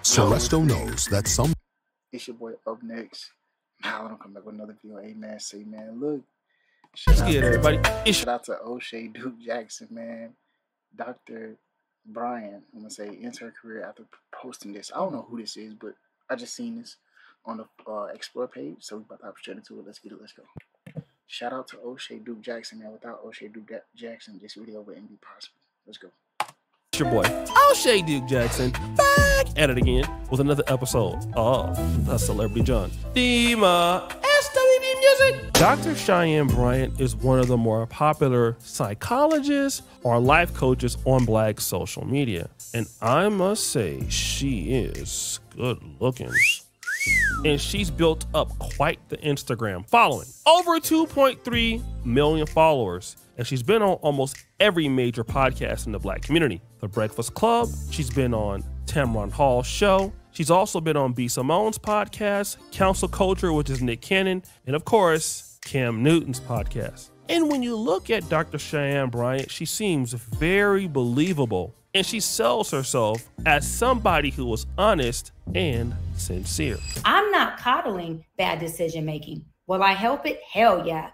Celeste knows that some... It's your boy Up Next. Now I'm come back with another video. Amen. Say, man, look. Let's get it, everybody. Shout out to O'Shea Duke Jackson, man. Dr. Bryant, I'm going to say, ends her career after posting this. I don't know who this is, but I just seen this on the Explore page. So we're about to hop straight into it. Let's get it. Let's go. Shout out to O'Shea Duke Jackson, man. Without O'Shea Duke Jackson, this video wouldn't be possible. Let's go. It's your boy, O'Shea Duke Jackson, back at it again with another episode of The Celebrity John. Dima SWB Music. Dr. Cheyenne Bryant is one of the more popular psychologists or life coaches on Black social media. And I must say, she is good looking. And she's built up quite the Instagram following. Over 2.3 million followers. And she's been on almost every major podcast in the Black community. The Breakfast Club, she's been on Tamron Hall's show. She's also been on B. Simone's podcast, Council Culture, which is Nick Cannon, and of course, Cam Newton's podcast. And when you look at Dr. Cheyenne Bryant, she seems very believable. And she sells herself as somebody who is honest and sincere. I'm not coddling bad decision making. Will I help it? Hell yeah.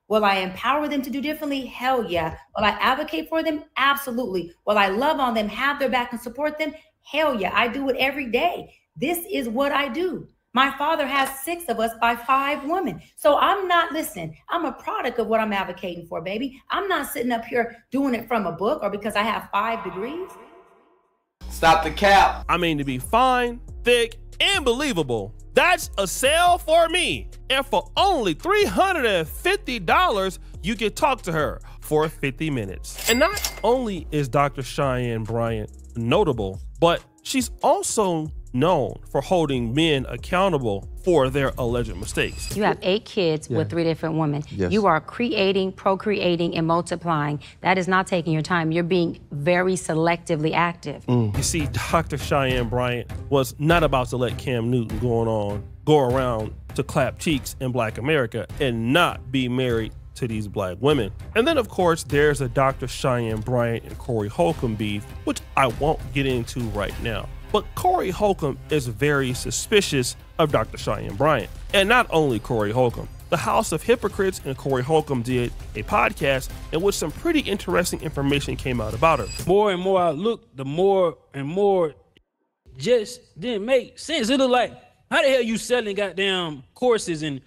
Will I empower them to do differently? Hell yeah. Will I advocate for them? Absolutely. Will I love on them, have their back and support them? Hell yeah. I do it every day. This is what I do. My father has 6 of us by 5 women. So I'm a product of what I'm advocating for, baby. I'm not sitting up here doing it from a book or because I have 5 degrees. Stop the cap. I mean, to be fine, thick, and believable, that's a sale for me. And for only $350, you can talk to her for 50 minutes. And not only is Dr. Cheyenne Bryant notable, but she's also known for holding men accountable for their alleged mistakes. You have 8 kids with 3 different women. Yes. You are creating, procreating, and multiplying. That is not taking your time. You're being very selectively active. You see, Dr. Cheyenne Bryant was not about to let Cam Newton go around to clap cheeks in Black America and not be married to these Black women. And then, of course, there's a Dr. Cheyenne Bryant and Corey Holcomb beef, which I won't get into right now. But Corey Holcomb is very suspicious of Dr. Cheyenne Bryant. And not only Corey Holcomb. The House of Hypocrites and Corey Holcomb did a podcast in which some pretty interesting information came out about her. More and more I looked, the more and more just didn't make sense. It looked like, how the hell you selling goddamn courses and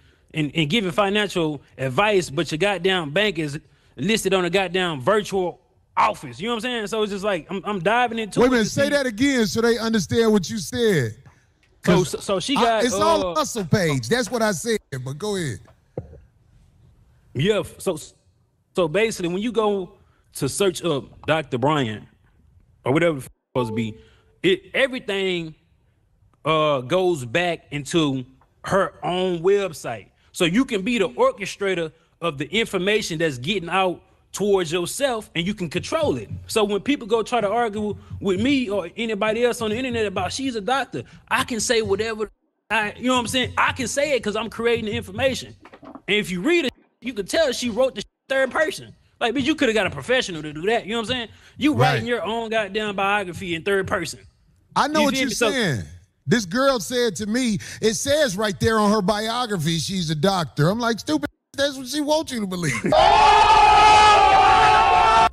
giving financial advice, but your goddamn bank is listed on a goddamn virtual office? You know what I'm saying? So it's just like, I'm diving into it. Wait a minute, say that again so they understand what you said. So she got... it's all hustle page. That's what I said, but go ahead. Yeah, so basically, when you go to search up Dr. Bryant, or whatever it's supposed to be, everything goes back into her own website. So you can be the orchestrator of the information that's getting out towards yourself, and you can control it. So when people go try to argue with me or anybody else on the internet about she's a doctor, I can say whatever you know what I'm saying? I can say it because I'm creating the information. And if you read it, you can tell she wrote the third person. Like, bitch, you could have got a professional to do that. You know what I'm saying? You writing your own goddamn biography in third person. I know what you're saying. This girl said to me, it says right there on her biography, she's a doctor. I'm like, stupid, that's what she wants you to believe.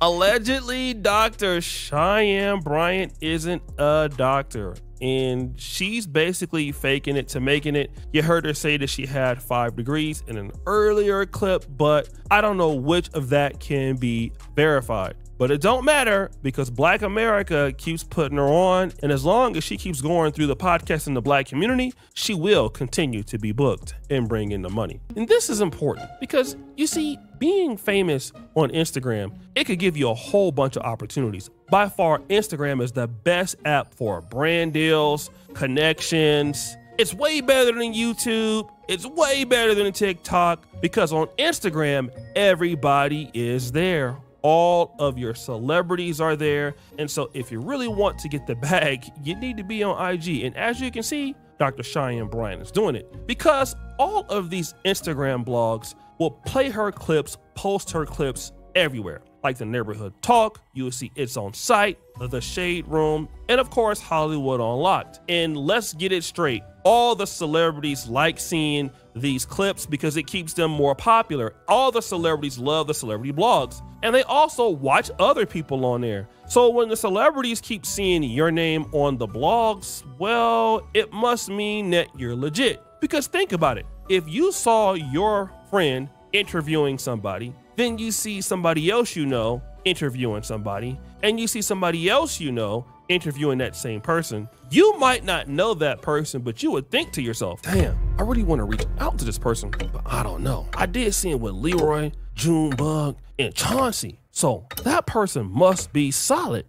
Allegedly, Dr. Cheyenne Bryant isn't a doctor, and she's basically faking it to making it. You heard her say that she had 5 degrees in an earlier clip, but I don't know which of that can be verified. But it don't matter because Black America keeps putting her on, and as long as she keeps going through the podcast in the Black community, she will continue to be booked and bring in the money. And this is important because, you see, being famous on Instagram, it could give you a whole bunch of opportunities. By far, Instagram is the best app for brand deals, connections. It's way better than YouTube. It's way better than TikTok because on Instagram, everybody is there. All of your celebrities are there. And so if you really want to get the bag, you need to be on IG. And as you can see, Dr. Cheyenne Bryant is doing it because all of these Instagram blogs will play her clips, post her clips everywhere. like the Neighborhood Talk, you will see It's on Site, The Shade Room, and of course, Hollywood Unlocked. And let's get it straight. All the celebrities like seeing these clips because it keeps them more popular. All the celebrities love the celebrity blogs, and they also watch other people on there. So when the celebrities keep seeing your name on the blogs, well, it must mean that you're legit. Because think about it. If you saw your friend interviewing somebody, then you see somebody else you know interviewing somebody, and you see somebody else you know interviewing that same person, you might not know that person, but you would think to yourself, damn, I really want to reach out to this person, but I don't know. I did see him with Leroy, Junebug, and Chauncey, so that person must be solid.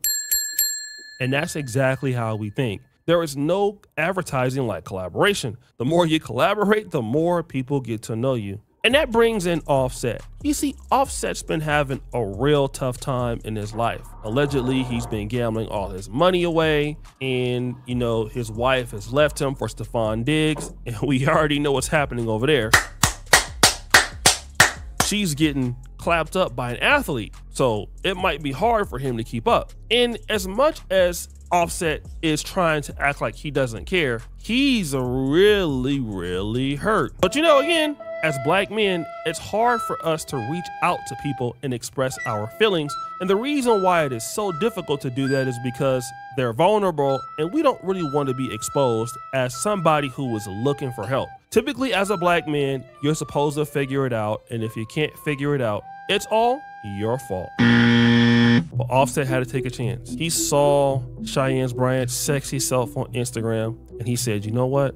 And that's exactly how we think. There is no advertising like collaboration. The more you collaborate, the more people get to know you. And that brings in Offset. You see, Offset's been having a real tough time in his life. Allegedly, he's been gambling all his money away, and you know, his wife has left him for Stephon Diggs, and we already know what's happening over there. She's getting clapped up by an athlete, so it might be hard for him to keep up. And as much as Offset is trying to act like he doesn't care, he's really hurt. But you know, again, as black men, it's hard for us to reach out to people and express our feelings. And the reason why it is so difficult to do that is because they're vulnerable and we don't really want to be exposed as somebody who is looking for help. Typically, as a black man, you're supposed to figure it out. And if you can't figure it out, it's all your fault. But Offset had to take a chance. He saw Cheyenne's Bryant's sexy self on Instagram and he said, you know what?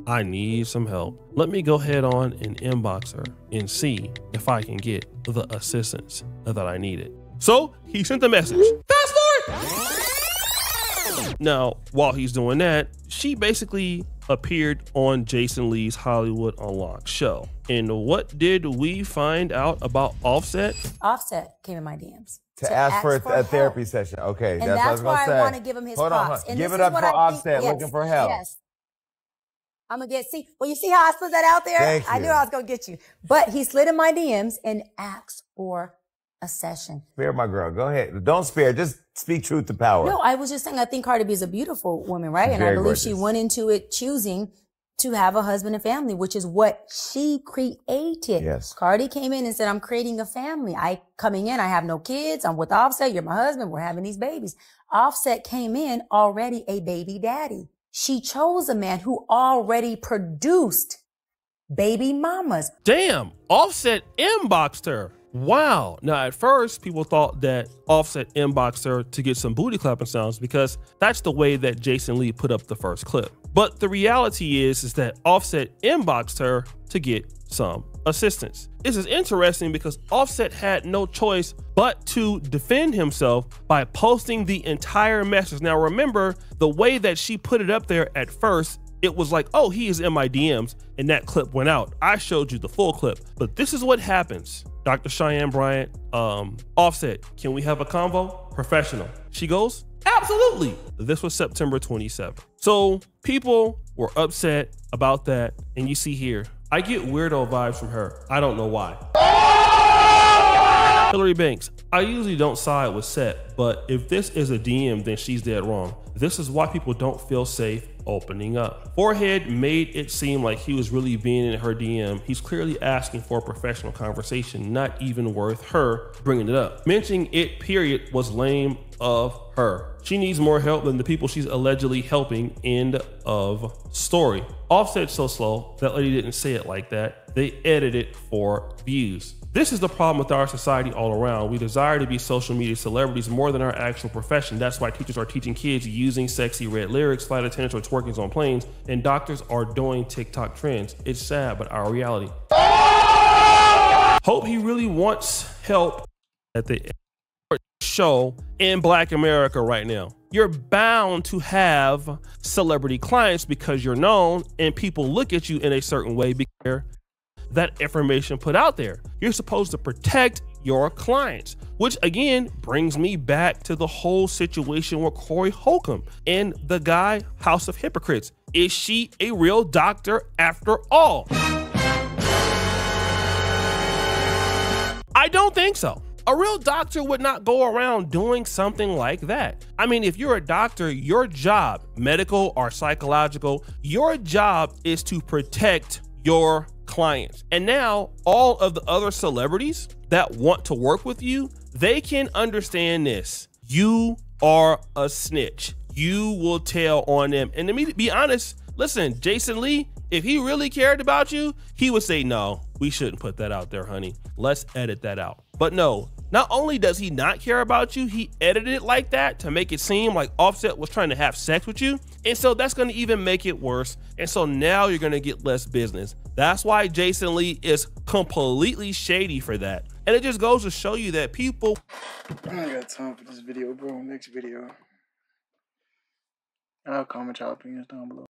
I need some help. Let me go ahead on and inbox her and see if I can get the assistance that I needed. So he sent a message. Fast forward! Now, while he's doing that, she basically appeared on Jason Lee's Hollywood Unlocked show. And what did we find out about Offset? Offset came in my DMs. To ask for a therapy session. Okay, and that's what I was going to say. I want to give him his props. And give it up for Offset, looking for help. Yes. I'm going to well, you see how I slid that out there? Thank you. I knew I was going to get you. But he slid in my DMs and asked for a session. Spare my girl. Go ahead. Don't spare. Just speak truth to power. No, I was just saying I think Cardi B is a beautiful woman, right? And I believe gorgeous. She went into it choosing to have a husband and family, which is what she created. Yes. Cardi came in and said, I'm creating a family. I have no kids. I'm with Offset. You're my husband. We're having these babies. Offset came in already a baby daddy. She chose a man who already produced baby mamas. Damn, Offset inboxed her. Wow. Now, at first, people thought that Offset inboxed her to get some booty clapping sounds because that's the way that Jason Lee put up the first clip. But the reality is that Offset inboxed her to get some assistance. This is interesting because Offset had no choice but to defend himself by posting the entire message. Now, remember, the way that she put it up there at first, it was like, oh, he is in my DMs, and that clip went out. I showed you the full clip, but this is what happens. Dr. Cheyenne Bryant, Offset, can we have a convo? Professional. She goes, absolutely. This was September 27th. So people were upset about that, and you see here, I get weirdo vibes from her. I don't know why. Hillary Banks, I usually don't side with Seth, but if this is a DM, then she's dead wrong. This is why people don't feel safe opening up. Forehead made it seem like he was really being in her DM. He's clearly asking for a professional conversation, not even worth her bringing it up. Mentioning it, period, was lame of her. She needs more help than the people she's allegedly helping. End of story. Offset so slow, that lady didn't say it like that. They edited it for views. This is the problem with our society all around. We desire to be social media celebrities more than our actual profession. That's why teachers are teaching kids using sexy red lyrics, flight attendants are twerking on planes, and doctors are doing TikTok trends. It's sad, but our reality. Hope he really wants help at the show in Black America right now. You're bound to have celebrity clients because you're known and people look at you in a certain way because that information put out there. You're supposed to protect your clients, which again brings me back to the whole situation with Corey Holcomb and the guy House of Hypocrites. Is she a real doctor after all? I don't think so. A real doctor would not go around doing something like that. I mean, if you're a doctor, your job, medical or psychological, your job is to protect your clients. And now all of the other celebrities that want to work with you, they can understand this. You are a snitch. You will tell on them. And to be honest, listen, Jason Lee, if he really cared about you, he would say, no, we shouldn't put that out there, honey. Let's edit that out. But no, not only does he not care about you, he edited it like that to make it seem like Offset was trying to have sex with you. And so that's going to even make it worse. And so now you're going to get less business. That's why Jason Lee is completely shady for that. And it just goes to show you that people... I ain't got time for this video, bro. Next video. I'll comment y'all opinions down below.